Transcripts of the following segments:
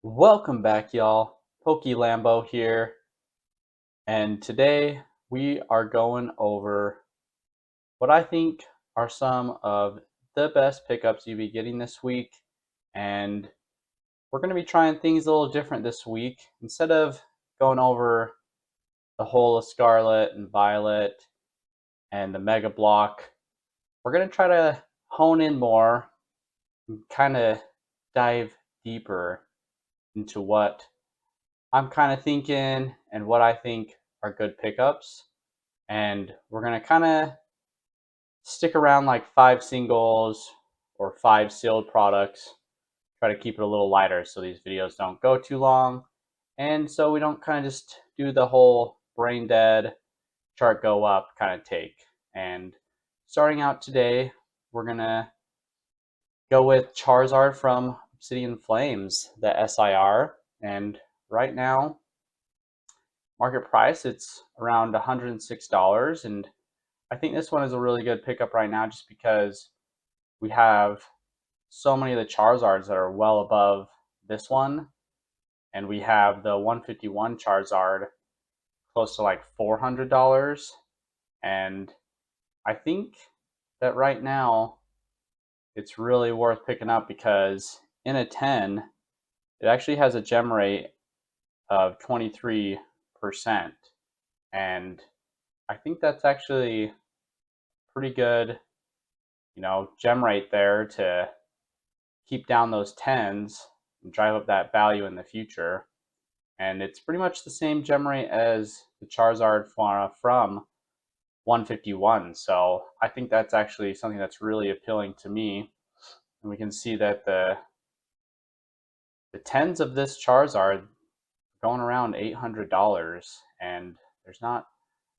Welcome back, y'all. Lambo here, and today we are going over what I think are some of the best pickups you'll be getting this week. And we're going to be trying things a little different this week. Instead of going over the whole of Scarlet and Violet and the Mega Block, we're going to try to hone in more and kind of dive deeper into what I'm kind of thinking and what I think are good pickups. And we're going to kind of stick around like 5 singles or 5 sealed products. Try to keep it a little lighter so these videos don't go too long. And so we don't kind of just do the whole brain dead chart go up kind of take. And starting out today, we're going to go with Charizard from Obsidian Flames, the SIR. And right now, market price, it's around $106. And I think this one is a really good pickup right now just because we have so many of the Charizards that are well above this one. And we have the 151 Charizard close to like $400. And I think that right now it's really worth picking up because in a 10, it actually has a gem rate of 23%. And I think that's actually pretty good, gem rate there to keep down those 10s and drive up that value in the future. And it's pretty much the same gem rate as the Charizard from 151. So I think that's actually something that's really appealing to me. And we can see that the 10s of this Charizard going around $800, and there's not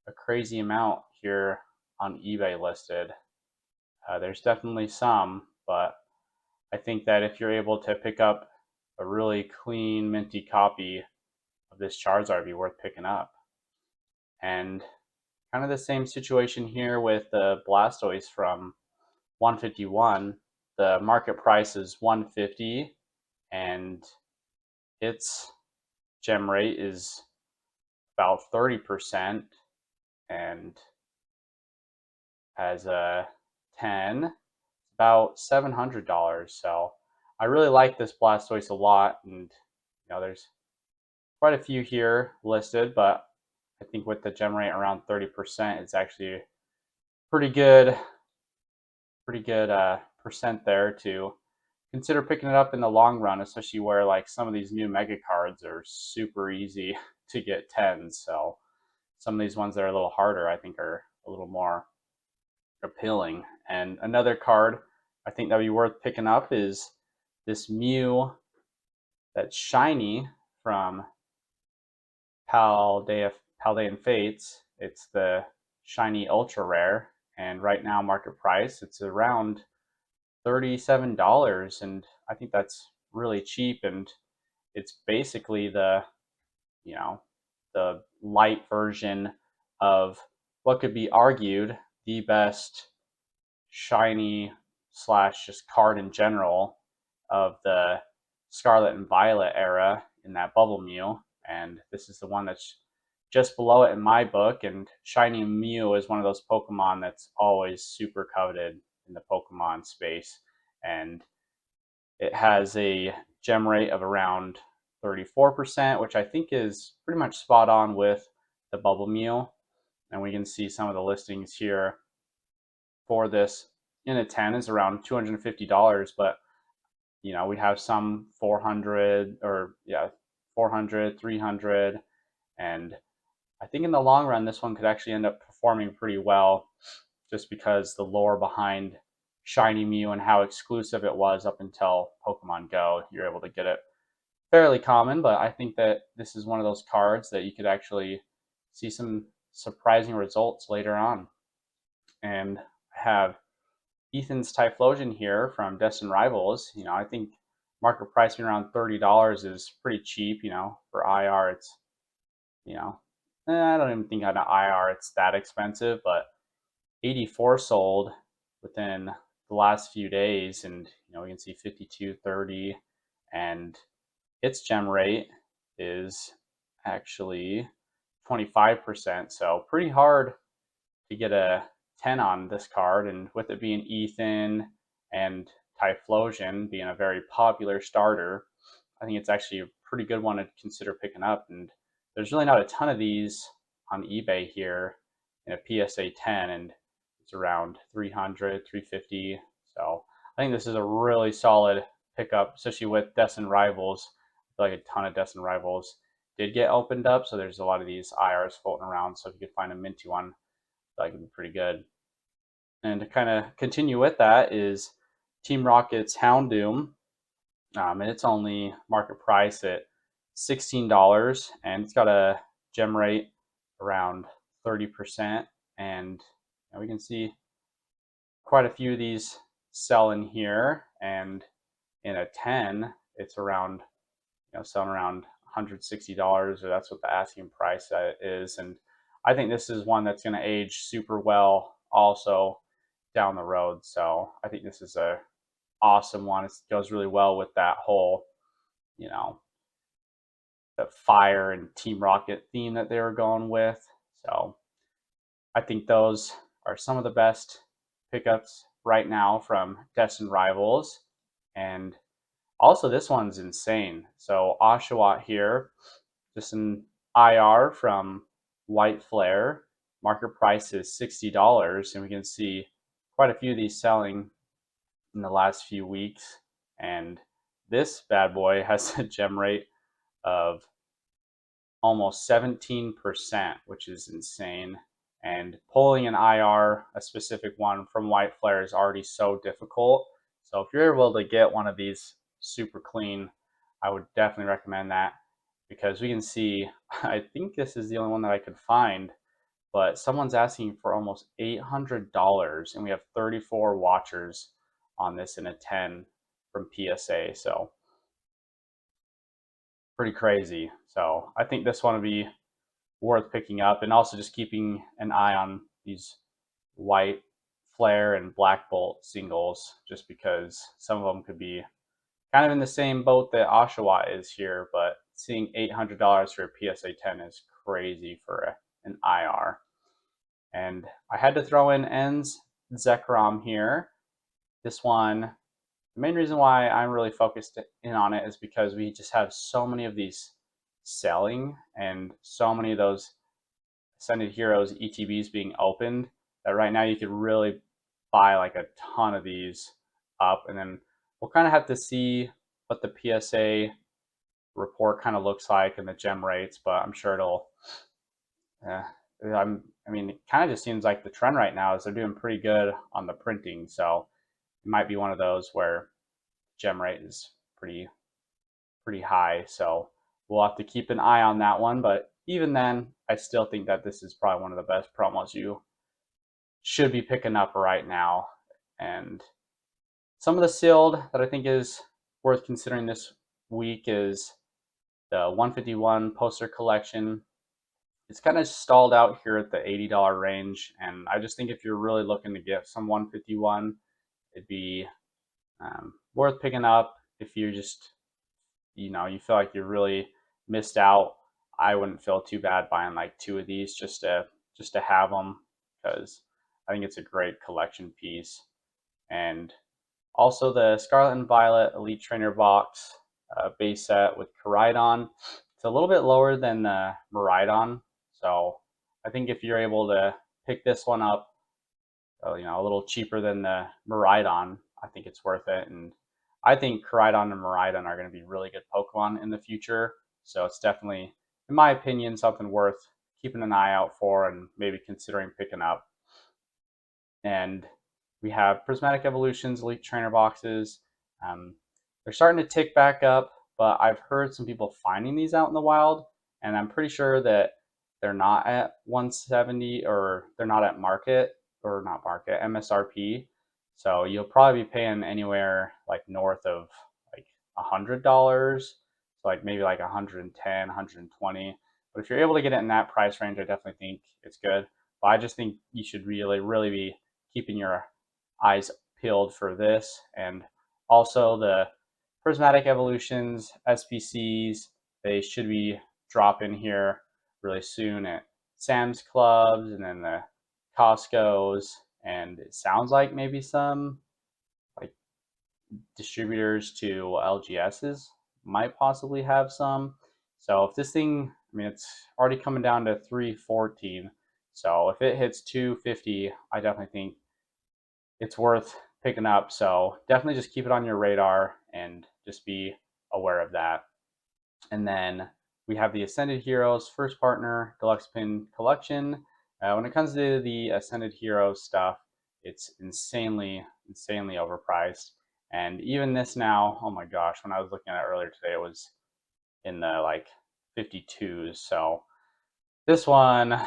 a crazy amount here on eBay listed. There's definitely some, but I think that if you're able to pick up a really clean, minty copy of this Charizard, it'd be worth picking up. And kind of the same situation here with the Blastoise from 151. The market price is 150, and its gem rate is about 30%, and as a 10, about $700. So I really like this Blastoise a lot, and there's quite a few here listed, but I think with the gem rate around 30%, it's actually pretty good, percent there to consider picking it up in the long run, especially where like some of these new mega cards are super easy to get 10s. So some of these ones that are a little harder, I think, are a little more appealing. And another card I think that would be worth picking up is this Mew that's shiny from Paldean Fates. It's the shiny ultra rare, and right now market price it's around $37, and I think that's really cheap. And it's basically you know the light version of what could be argued the best shiny slash just card in general of the Scarlet and Violet era in that Bubble Mew. And this is the one that's just below it in my book. And Shiny Mew is one of those Pokemon that's always super coveted in the Pokemon space. And it has a gem rate of around 34%, which I think is pretty much spot on with the Bubble Mew. And we can see some of the listings here for this in a 10 is around $250, but we have some 400 or 400, 300, and I think in the long run this one could actually end up performing pretty well just because the lore behind Shiny Mew and how exclusive it was up until Pokemon Go. You're able to get it fairly common, but I think that this is one of those cards that you could actually see some surprising results later on. And I have Ethan's Typhlosion here from Destined Rivals. I think market price being around $30 is pretty cheap. For IR, it's I don't even think on IR it's that expensive, but 84 sold within the last few days, and we can see 52, 30, and its gem rate is actually 25%. So pretty hard to get a 10 on this card. And with it being Ethan and Typhlosion being a very popular starter, I think it's actually a pretty good one to consider picking up. And there's really not a ton of these on eBay here in a PSA 10, and it's around 300, 350. So I think this is a really solid pickup, especially with Destin Rivals. I feel like a ton of Destin Rivals did get opened up, so there's a lot of these IRs floating around. So if you could find a minty one, that could be pretty good. And to kind of continue with that is Team Rocket's Houndoom, and it's only market price at $16, and it's got a gem rate around 30%, and we can see quite a few of these sell in here, and in a 10, it's around selling around $160, or that's what the asking price is. And I think this is one that's going to age super well also down the road. So I think this is a awesome one. It goes really well with that whole, the fire and Team Rocket theme that they were going with. So I think those are some of the best pickups right now from Destin Rivals. And also, this one's insane. So Oshawott here, just an IR from White Flare. Market price is $60, and we can see quite a few of these selling in the last few weeks. And this bad boy has a gem rate of almost 17%, which is insane. And pulling an IR, a specific one from White Flare, is already so difficult. So if you're able to get one of these super clean, I would definitely recommend that, because we can see, I think this is the only one that I could find, but someone's asking for almost $800, and we have 34 watchers on this in a 10 from PSA. So pretty crazy. So I think this one would be worth picking up, and also just keeping an eye on these White Flare and Black Bolt singles, just because some of them could be kind of in the same boat that Oshawott is here, but seeing $800 for a PSA 10 is crazy for an IR. And I had to throw in En's Zekrom here. This one, the main reason why I'm really focused in on it is because we just have so many of these selling, and so many of those Ascended Heroes ETBs being opened, that right now you could really buy like a ton of these up. And then we'll kind of have to see what the PSA report kind of looks like and the gem rates, but I'm sure it'll it kind of just seems like the trend right now is they're doing pretty good on the printing. So it might be one of those where gem rate is pretty high. So we'll have to keep an eye on that one. But even then, I still think that this is probably one of the best promos you should be picking up right now. And some of the sealed that I think is worth considering this week is the 151 poster collection. It's kind of stalled out here at the $80 range, and I just think if you're really looking to get some 151, it'd be worth picking up. If you just you feel like you really missed out, I wouldn't feel too bad buying like two of these just to have them, because I think it's a great collection piece. And also the Scarlet and Violet Elite Trainer box base set with Koraidon. It's a little bit lower than the Miraidon, so I think if you're able to pick this one up, a little cheaper than the Miraidon, I think it's worth it. And I think Koraidon and Miraidon are going to be really good Pokemon in the future. So it's definitely, in my opinion, something worth keeping an eye out for and maybe considering picking up. And we have Prismatic Evolutions Elite Trainer boxes. They're starting to tick back up, but I've heard some people finding these out in the wild, and I'm pretty sure that they're not at 170, or they're not at market, or not market, MSRP. So you'll probably be paying anywhere like north of like $100, so like maybe like 110, 120. But if you're able to get it in that price range, I definitely think it's good. But I just think you should really be keeping your eyes peeled for this. And also the prismatic evolutions, SPCs, they should be dropping here really soon at Sam's Clubs and then the Costco's, and it sounds like maybe some like distributors to LGS's might possibly have some. So if this thing, I mean, it's already coming down to 314. So if it hits 250, I definitely think it's worth picking up. So definitely just keep it on your radar and just be aware of that. And then we have the Ascended Heroes First Partner Deluxe Pin Collection. When it comes to the Ascended Heroes stuff, it's insanely overpriced. And even this now, oh my gosh, when I was looking at it earlier today, it was in the like 52s. So this one,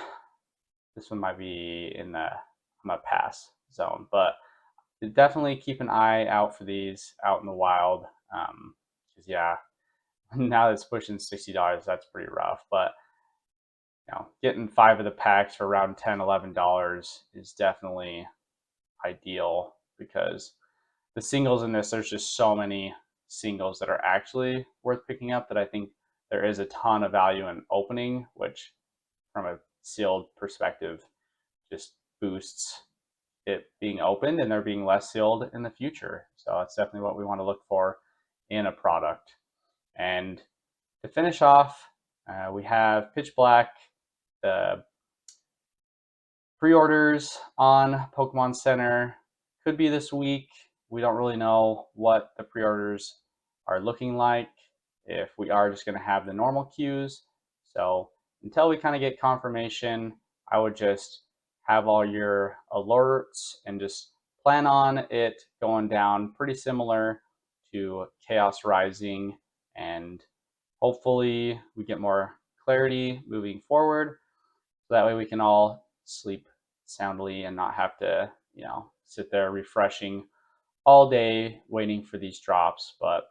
this one might be in the I'm a pass zone, but definitely keep an eye out for these out in the wild. Because yeah, now that it's pushing $60, that's pretty rough. But getting 5 of the packs for around $10, $11 is definitely ideal because the singles in this, there's just so many singles that are actually worth picking up that I think there is a ton of value in opening, which from a sealed perspective just boosts it being opened and there being less sealed in the future. So that's definitely what we want to look for in a product. And to finish off, we have Pitch Black. The pre-orders on Pokemon Center could be this week. We don't really know what the pre-orders are looking like, if we are just going to have the normal queues. So until we kind of get confirmation, I would just have all your alerts and just plan on it going down pretty similar to Chaos Rising, and hopefully we get more clarity moving forward so that way we can all sleep soundly and not have to sit there refreshing all day waiting for these drops. But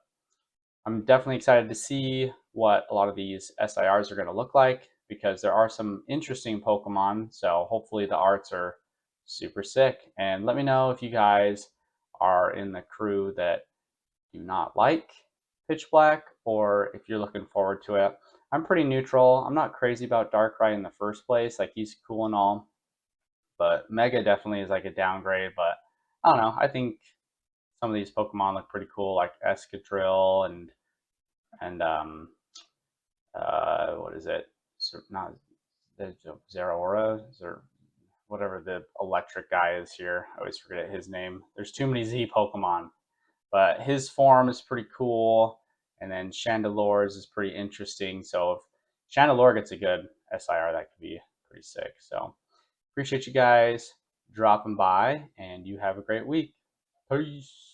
I'm definitely excited to see what a lot of these SIRs are going to look like because there are some interesting Pokemon. So hopefully the arts are super sick. And let me know if you guys are in the crew that do not like Pitch Black or if you're looking forward to it. I'm pretty neutral. I'm not crazy about Darkrai in the first place. Like, he's cool and all, but Mega definitely is like a downgrade. But I don't know. I think some of these Pokemon look pretty cool, like Escadrill and what is it? Not the Zeraora or whatever the electric guy is here. I always forget his name. There's too many Z Pokemon, but his form is pretty cool. And then Chandelures is pretty interesting. So if Chandelure gets a good SIR, that could be pretty sick. So appreciate you guys dropping by, and you have a great week. Peace.